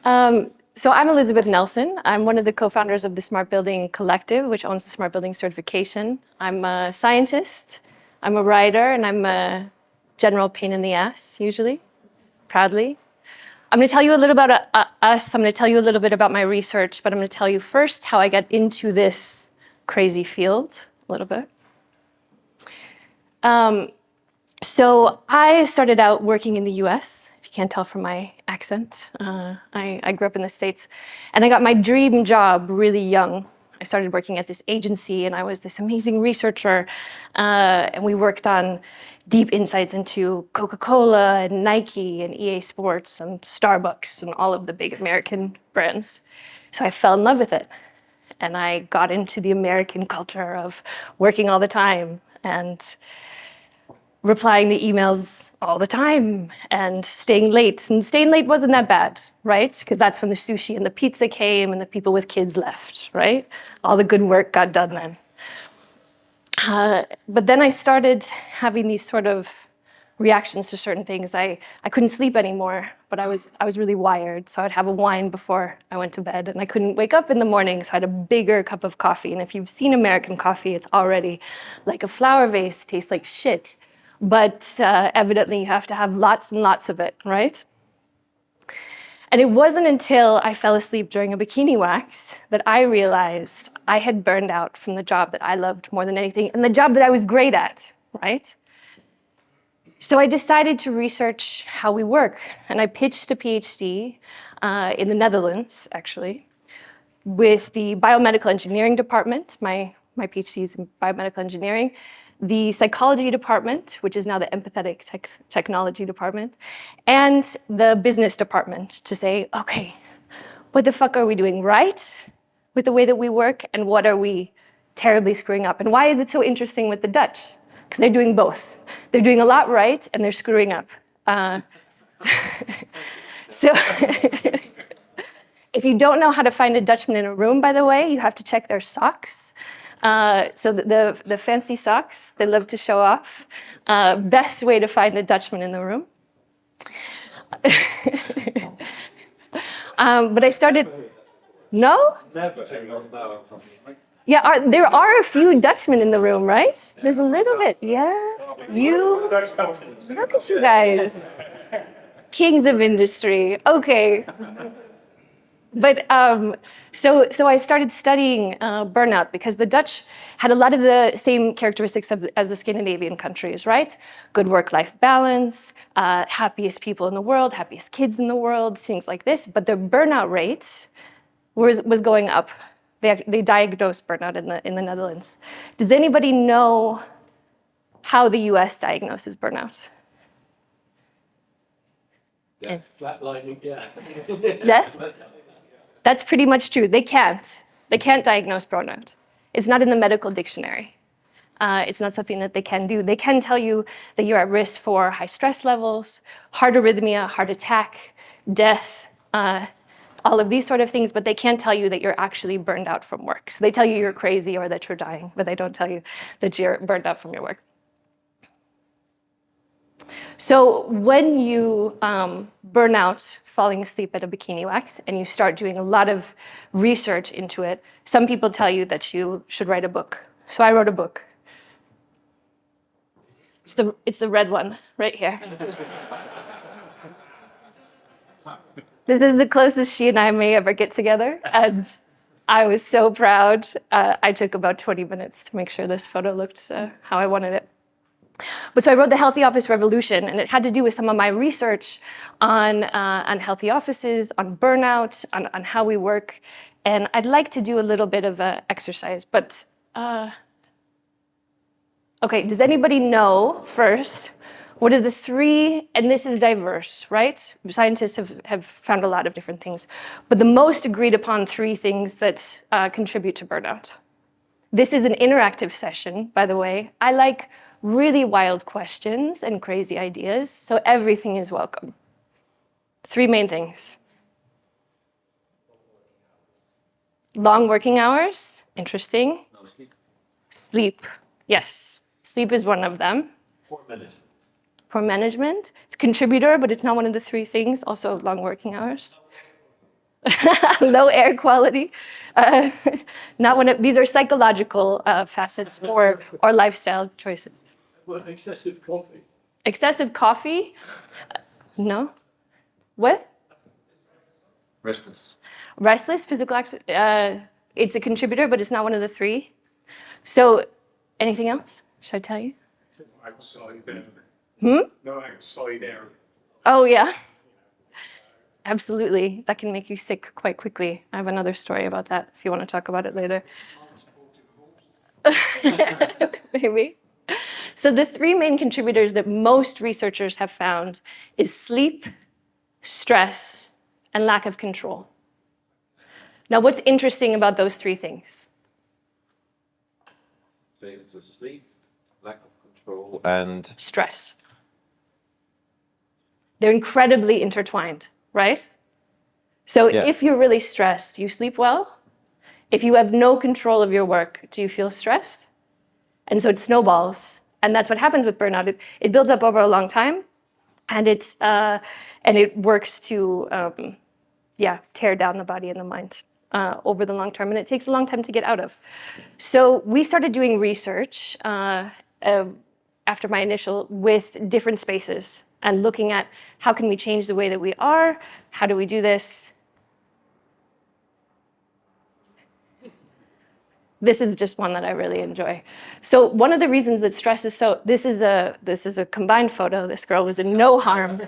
So I'm Elizabeth Nelson. I'm one of the co-founders of the Smart Building Collective, which owns the Smart Building certification. I'm a scientist, I'm a writer, and I'm a general pain in the ass, usually, proudly. I'm going to tell you a little about us. I'm going to tell you a little bit about my research, but I'm going to tell you first how I got into this crazy field a little bit. So I started out working in the US, if you can't tell from my accent. I grew up in the States, and I got my dream job really young. I started working at this agency, and I was this amazing researcher, and we worked on deep insights into Coca-Cola and Nike and EA Sports and Starbucks and all of the big American brands. So I fell in love with it, and I got into the American culture of working all the time and replying to emails all the time and staying late. And staying late wasn't that bad, right? Because that's when the sushi and the pizza came and the people with kids left, right? All the good work got done then. But then I started having these sort of reactions to certain things. I couldn't sleep anymore, but I was really wired. So I'd have a wine before I went to bed, and I couldn't wake up in the morning, so I had a bigger cup of coffee. And if you've seen American coffee, it's already like a flower vase, tastes like shit. But evidently you have to have lots and lots of it, right? And it wasn't until I fell asleep during a bikini wax that I realized I had burned out from the job that I loved more than anything, and the job that I was great at, right? So I decided to research how we work, and I pitched a PhD in the Netherlands, actually, with the biomedical engineering department. My PhD is in biomedical engineering, the psychology department, which is now the empathetic technology department, and the business department to say, okay, what the fuck are we doing right with the way that we work, and what are we terribly screwing up? And why is it so interesting with the Dutch? Because they're doing both. They're doing a lot right, and they're screwing up. So if you don't know how to find a Dutchman in a room, by the way, you have to check their socks. So the fancy socks, they love to show off. Best way to find a Dutchman in the room. But I started, no? Yeah, there are a few Dutchmen in the room, right? There's a little bit, yeah. You, look at you guys. Kings of industry, okay. But so I started studying burnout because the Dutch had a lot of the same characteristics as the Scandinavian countries, right? Good work-life balance, happiest people in the world, happiest kids in the world, things like this. But their burnout rate was going up. They diagnosed burnout in the Netherlands. Does anybody know how the US diagnoses burnout? Death, flatlining, yeah. Death? That's pretty much true. They can't diagnose burnout. It's not in the medical dictionary. It's not something that they can do. They can tell you that you're at risk for high stress levels, heart arrhythmia, heart attack, death, all of these sort of things, but they can't tell you that you're actually burned out from work. So they tell you you're crazy or that you're dying, but they don't tell you that you're burned out from your work. So when you burn out falling asleep at a bikini wax and you start doing a lot of research into it, some people tell you that you should write a book. So I wrote a book. It's the red one right here. This is the closest she and I may ever get together, and I was so proud. I took about 20 minutes to make sure this photo looked how I wanted it. But so I wrote The Healthy Office Revolution, and it had to do with some of my research on healthy offices, on burnout, on how we work. And I'd like to do a little bit of an exercise, but okay, does anybody know first, what are the three, and this is diverse, right? Scientists have found a lot of different things, but the most agreed upon three things that contribute to burnout. This is an interactive session, by the way. I like really wild questions and crazy ideas, so everything is welcome. Three main things. Long working hours, interesting. No sleep. Sleep, yes. Sleep is one of them. Poor management. Poor management. It's a contributor, but it's not one of the three things. Also long working hours. Low air quality. Uh, not when these are psychological facets or lifestyle choices. Well, excessive coffee. Excessive coffee? No. What? Restless. Restless, physical it's a contributor, but it's not one of the three. So, anything else? Should I tell you? No solidarity. Oh, yeah. Absolutely. That can make you sick quite quickly. I have another story about that if you want to talk about it later. Maybe. So the three main contributors that most researchers have found is sleep, stress, and lack of control. Now, what's interesting about those three things? Failure to sleep, lack of control, and Stress. They're incredibly intertwined, right? So Yeah. if you're really stressed, you sleep well. If you have no control of your work, do you feel stressed? And so it snowballs. And that's what happens with burnout. It builds up over a long time, and it works to tear down the body and the mind over the long term, and it takes a long time to get out of. So we started doing research after my initial with different spaces and looking at how can we change the way that we are, how do we do this? This is just one that I really enjoy. So one of the reasons that stress is so, this is a combined photo. This girl was in no harm.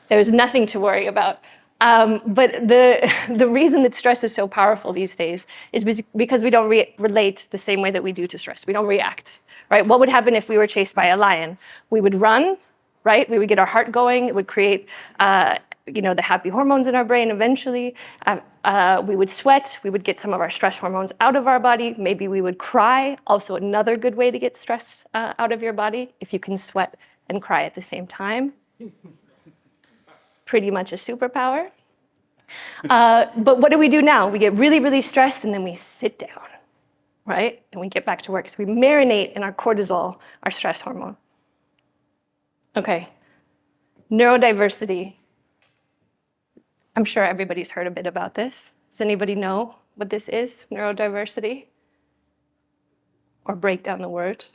There was nothing to worry about. But the reason that stress is so powerful these days is because we don't relate the same way that we do to stress. We don't react, right? What would happen if we were chased by a lion? We would run, right? We would get our heart going. It would create the happy hormones in our brain eventually. We would sweat. We would get some of our stress hormones out of our body. Maybe we would cry. Also another good way to get stress out of your body, if you can sweat and cry at the same time. Pretty much a superpower. But what do we do now? We get really, really stressed and then we sit down, right? And we get back to work. So we marinate in our cortisol, our stress hormone. Okay, neurodiversity. I'm sure everybody's heard a bit about this. Does anybody know what this is, neurodiversity? Or break down the word?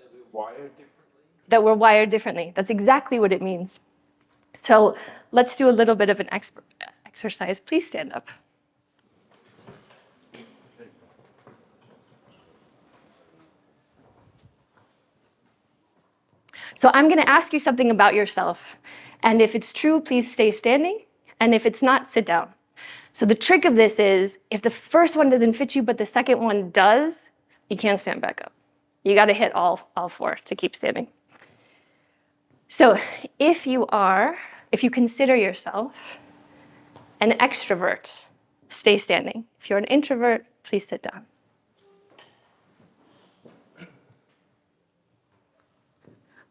That we're wired differently. That's exactly what it means. So let's do a little bit of an exercise. Please stand up. So I'm going to ask you something about yourself. And if it's true, please stay standing. And if it's not, sit down. So the trick of this is, if the first one doesn't fit you, but the second one does, you can't stand back up. You got to hit all four to keep standing. So if you consider yourself an extrovert, stay standing. If you're an introvert, please sit down.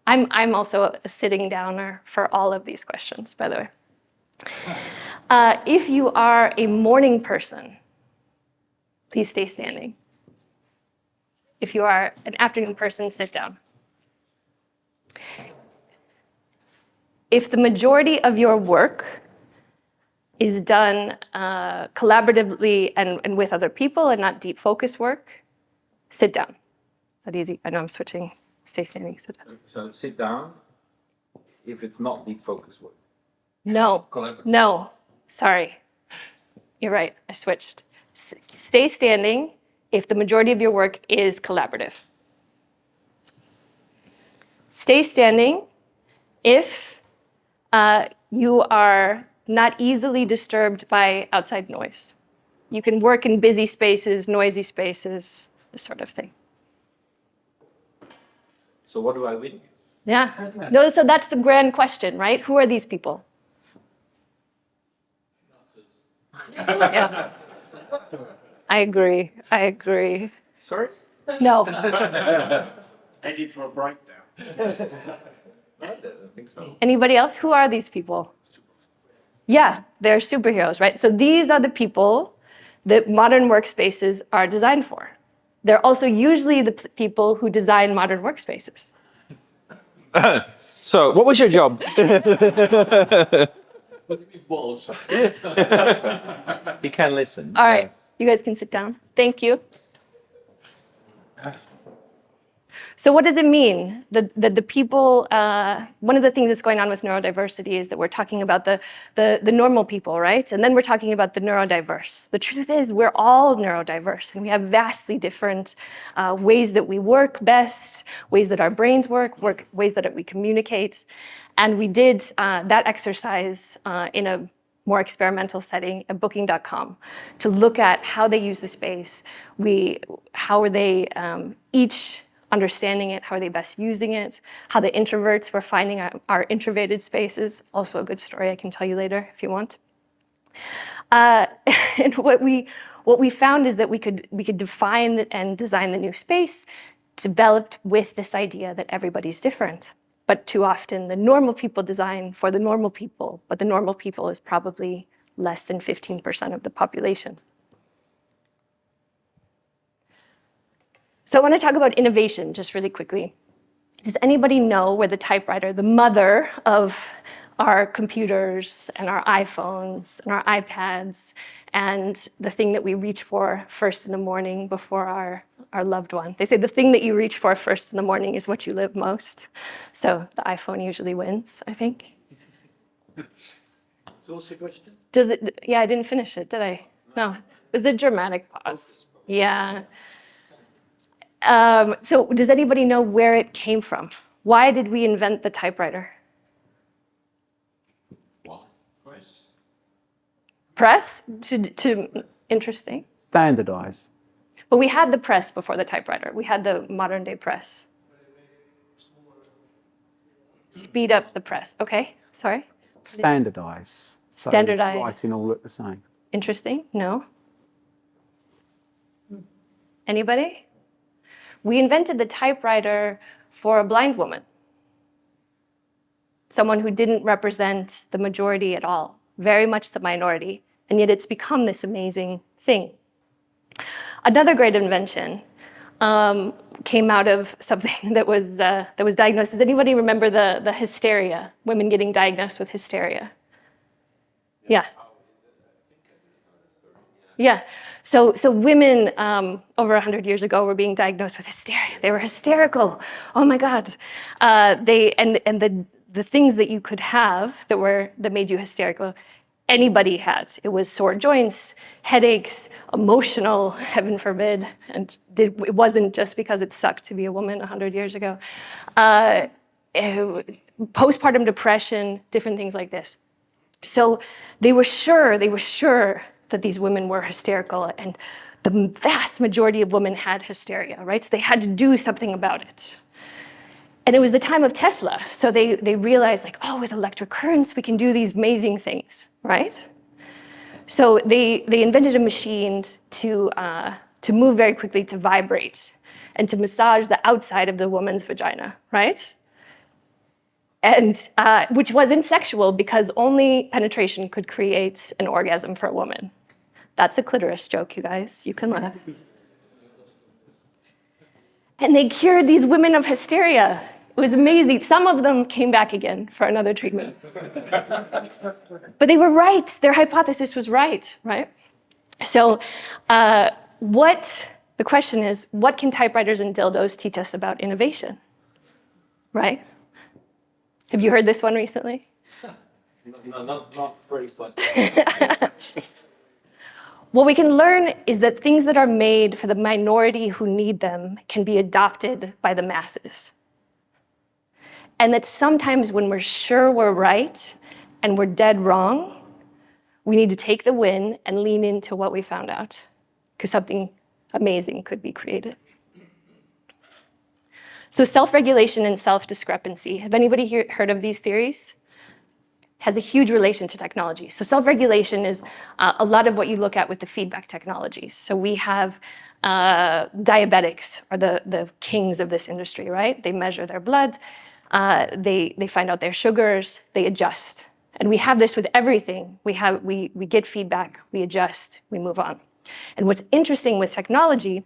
I'm also a sitting downer for all of these questions, by the way. If you are a morning person, please stay standing. If you are an afternoon person, sit down. If the majority of your work is done collaboratively and with other people and not deep focus work, sit down. Is that easy? I know I'm switching. Stay standing, sit down. So sit down if it's not deep focus work. No, sorry. You're right, I switched. Stay standing if the majority of your work is collaborative. Stay standing if you are not easily disturbed by outside noise. You can work in busy spaces, noisy spaces, this sort of thing. So what do I win? Yeah. No, so that's the grand question, right? Who are these people? Yeah. I agree. Sorry? No. Headed for a breakdown. I don't think so. Anybody else? Who are these people? Yeah, they're superheroes, right? So these are the people that modern workspaces are designed for. They're also usually the people who design modern workspaces. So what was your job? What do you mean balls? He can listen. All right, you guys can sit down. Thank you. So what does it mean that the people, one of the things that's going on with neurodiversity is that we're talking about the normal people, right? And then we're talking about the neurodiverse. The truth is we're all neurodiverse and we have vastly different ways that we work best, ways that our brains work, ways that we communicate. And we did that exercise in a more experimental setting at booking.com to look at how they use the space, how are they each understanding it, how are they best using it, how the introverts were finding our introverted spaces, also a good story I can tell you later if you want. And what we found is that we could define and design the new space developed with this idea that everybody's different. But too often the normal people design for the normal people, but the normal people is probably less than 15% of the population. So I want to talk about innovation just really quickly. Does anybody know where the typewriter, the mother of our computers and our iPhones and our iPads and the thing that we reach for first in the morning before our loved one? They say the thing that you reach for first in the morning is what you live most. So the iPhone usually wins, I think. So what's the question? Does it? Yeah, I didn't finish it, did I? No. It was a dramatic pause. Yeah. So does anybody know where it came from? Why did we invent the typewriter? Why? Press. Press? Interesting. Standardize. But we had the press before the typewriter. We had the modern day press. Speed up the press. Okay, sorry. Standardize. So Standardize. writing all look the same. Interesting. No? Anybody? We invented the typewriter for a blind woman. Someone who didn't represent the majority at all, very much the minority, and yet it's become this amazing thing. Another great invention came out of something that was diagnosed. Does anybody remember the hysteria, women getting diagnosed with hysteria? Yeah. Yeah. So women over 100 years ago were being diagnosed with hysteria. They were hysterical. Oh my God. The things that you could have that made you hysterical, anybody had. It was sore joints, headaches, emotional, heaven forbid. And it wasn't just because it sucked to be a woman 100 years ago. Postpartum depression, different things like this. So they were sure that these women were hysterical, and the vast majority of women had hysteria, right? So they had to do something about it. And it was the time of Tesla, so they realized, like, oh, with electric currents, we can do these amazing things, right? So they invented a machine to move very quickly, to vibrate, and to massage the outside of the woman's vagina, right? And which wasn't sexual because only penetration could create an orgasm for a woman. That's a clitoris joke, you guys. You can laugh. And they cured these women of hysteria. It was amazing. Some of them came back again for another treatment. But they were right. Their hypothesis was right? So the question is, what can typewriters and dildos teach us about innovation, right? Have you heard this one recently? No, not phrased like What we can learn is that things that are made for the minority who need them can be adopted by the masses. And that sometimes when we're sure we're right and we're dead wrong, we need to take the win and lean into what we found out, because something amazing could be created. So self-regulation and self-discrepancy. Have anybody here heard of these theories? Has a huge relation to technology. So self-regulation is a lot of what you look at with the feedback technologies. So we have diabetics are the kings of this industry, right? They measure their blood, they find out their sugars, they adjust. And we have this with everything. We get feedback, we adjust, we move on. And what's interesting with technology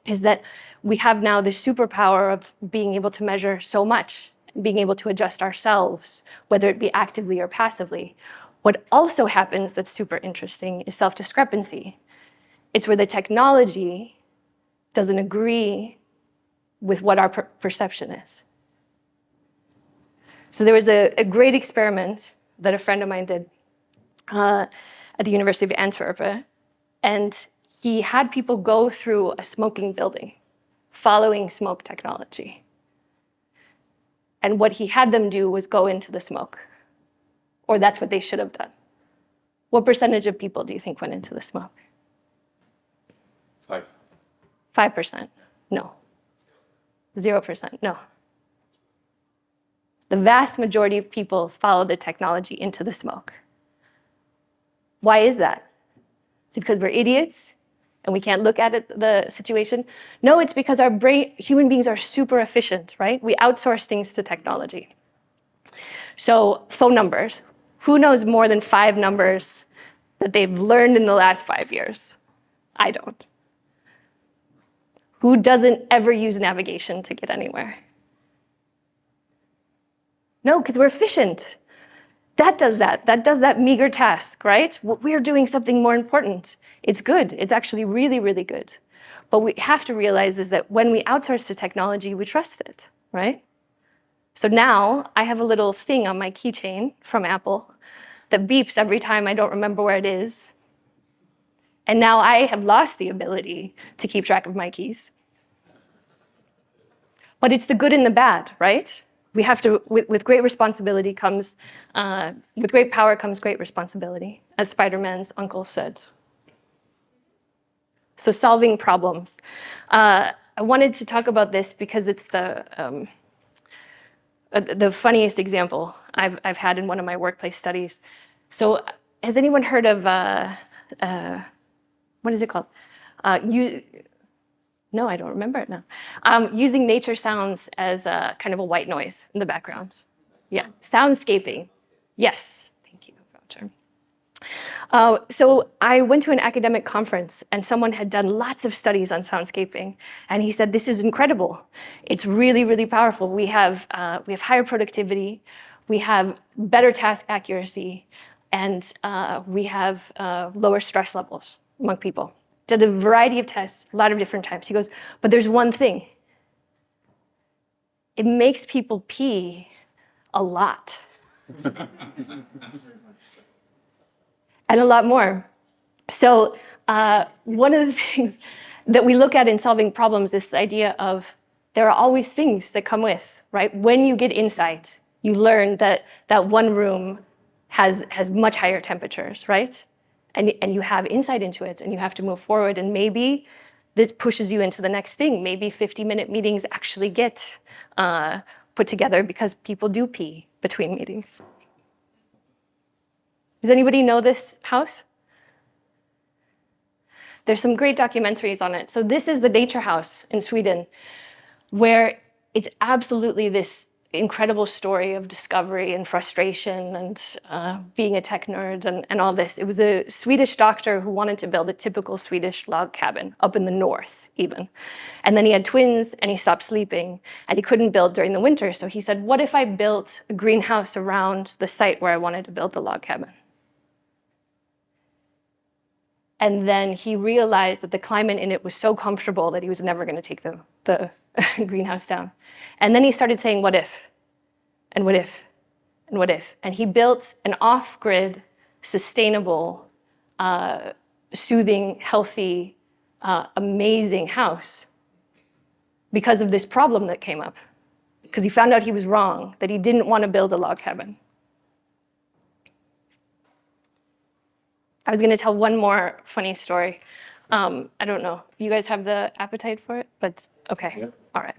is that we have now this superpower of being able to measure so much, being able to adjust ourselves, whether it be actively or passively, What also happens that's super interesting is self-discrepancy. It's where the technology doesn't agree with what our perception is. So there was a great experiment that a friend of mine did at the University of Antwerp, and he had people go through a smoking building, following smoke technology. And what he had them do was go into the smoke, or that's what they should have done. What percentage of people do you think went into the smoke? 5. 5%? No. 0%? No. The vast majority of people follow the technology into the smoke. Why is that? Is it because we're idiots and we can't look at the situation? No, it's because our human beings are super efficient, right? We outsource things to technology. So phone numbers. Who knows more than 5 numbers that they've learned in the last 5 years? I don't. Who doesn't ever use navigation to get anywhere? No, because we're efficient. That does that meager task, right? We're doing something more important. It's good. It's actually really, really good. But we have to realize is that when we outsource to technology, we trust it, right? So now I have a little thing on my keychain from Apple that beeps every time I don't remember where it is. And now I have lost the ability to keep track of my keys. But it's the good and the bad, right? We have to, with great responsibility comes, with great power comes great responsibility, as Spider-Man's uncle said. So solving problems. I wanted to talk about this because it's the funniest example I've had in one of my workplace studies. So has anyone heard of, what is it called? No, I don't remember it now. Using nature sounds as a kind of a white noise in the background. Yeah, soundscaping. Yes, thank you, Roger. So I went to an academic conference and someone had done lots of studies on soundscaping. And he said, this is incredible. It's really, really powerful. We have higher productivity, we have better task accuracy, and we have lower stress levels among people. Did a variety of tests, a lot of different types. He goes, but there's one thing. It makes people pee a lot. And a lot more. So one of the things that we look at in solving problems is the idea of there are always things that come with, right? When you get insight, you learn that that one room has much higher temperatures, right? And you have insight into it, and you have to move forward. And maybe this pushes you into the next thing. Maybe 50-minute meetings actually get put together because people do pee between meetings. Does anybody know this house? There's some great documentaries on it. So this is the nature house in Sweden, where it's absolutely this incredible story of discovery and frustration and being a tech nerd and all this. It was a Swedish doctor who wanted to build a typical Swedish log cabin up in the north even. And then he had twins and he stopped sleeping and he couldn't build during the winter. So he said, what if I built a greenhouse around the site where I wanted to build the log cabin? And then he realized that the climate in it was so comfortable that he was never going to take the greenhouse down. And then he started saying, what if? And what if? And what if? And he built an off-grid, sustainable, soothing, healthy, amazing house because of this problem that came up. Because he found out he was wrong, that he didn't want to build a log cabin. I was going to tell one more funny story. I don't know. You guys have the appetite for it? But okay. Yeah. All right.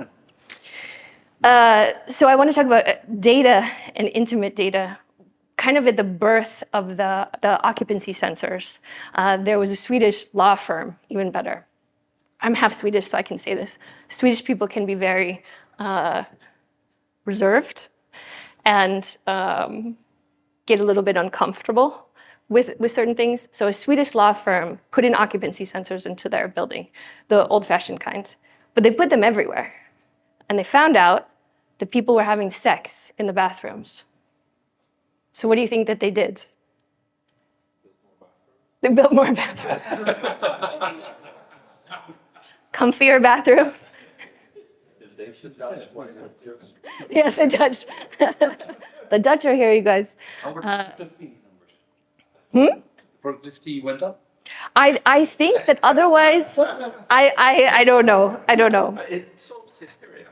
So I want to talk about data and intimate data, kind of at the birth of the occupancy sensors. There was a Swedish law firm, even better. I'm half Swedish, so I can say this. Swedish people can be very reserved and get a little bit uncomfortable with certain things. So a Swedish law firm put in occupancy sensors into their building, the old-fashioned kind. But they put them everywhere. And they found out that people were having sex in the bathrooms. So what do you think that they did? They built more bathrooms. Comfier bathrooms. They should die. Yeah, the Dutch. The Dutch are here, you guys. How were the productivity numbers? Productivity went up? I think that otherwise, I don't know. I don't know. It solves hysteria.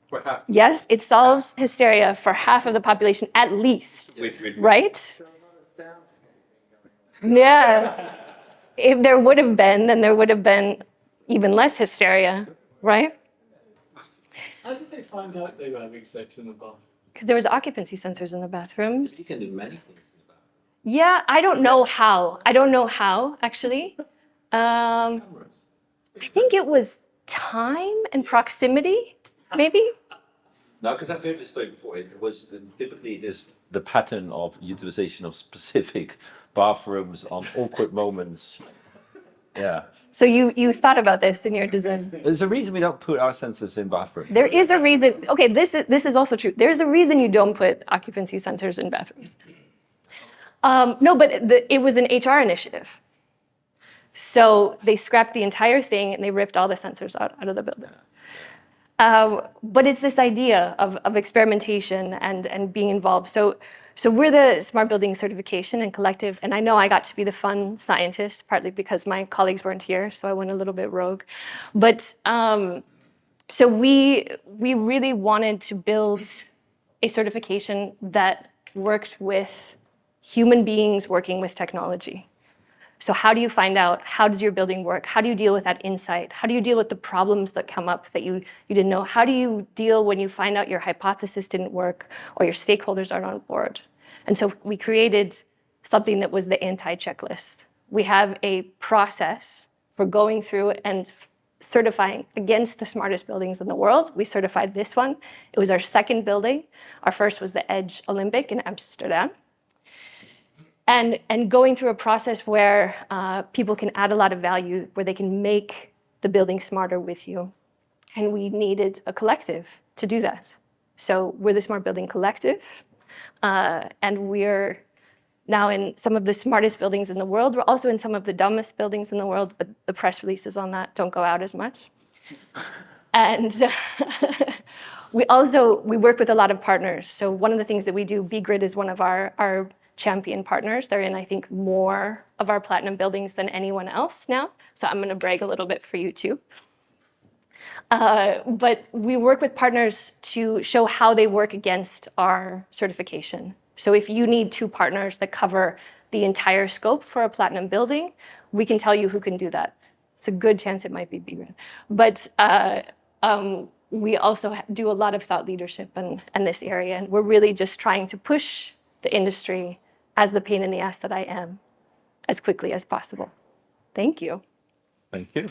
For half. Yes, it solves hysteria for half of the population at least, right? Yeah. If there would have been, then there would have been even less hysteria, right? How did they find out they were having sex in the bath? Because there was occupancy sensors in the bathrooms. You can do many things in the bath. Yeah, I don't know how. I don't know how, actually. I think it was time and proximity, maybe. No, because I've heard this story before. It was typically the pattern of utilization of specific bathrooms on awkward moments. Yeah. So you thought about this in your design. There's a reason we don't put our sensors in bathrooms. There is a reason. Okay, this is also true. There's a reason you don't put occupancy sensors in bathrooms. No, but it was an HR initiative. So they scrapped the entire thing and they ripped all the sensors out of the building. But it's this idea of experimentation and being involved. So we're the Smart Building Certification and Collective, and I know I got to be the fun scientist, partly because my colleagues weren't here, so I went a little bit rogue. But so we really wanted to build a certification that worked with human beings working with technology. So how do you find out, how does your building work? How do you deal with that insight? How do you deal with the problems that come up that you didn't know? How do you deal when you find out your hypothesis didn't work or your stakeholders aren't on board? And so we created something that was the anti-checklist. We have a process for going through and certifying against the smartest buildings in the world. We certified this one. It was our second building. Our first was the Edge Olympic in Amsterdam. And going through a process where people can add a lot of value, where they can make the building smarter with you. And we needed a collective to do that. So we're the Smart Building Collective, and we're now in some of the smartest buildings in the world. We're also in some of the dumbest buildings in the world, but the press releases on that don't go out as much. And we work with a lot of partners. So one of the things that we do, bGrid is one of our champion partners. They're in, I think, more of our platinum buildings than anyone else now. So I'm going to brag a little bit for you too. But we work with partners to show how they work against our certification. So if you need 2 partners that cover the entire scope for a platinum building, we can tell you who can do that. It's a good chance it might be bGrid. But we also do a lot of thought leadership in this area. And we're really just trying to push the industry as the pain in the ass that I am, as quickly as possible. Thank you. Thank you.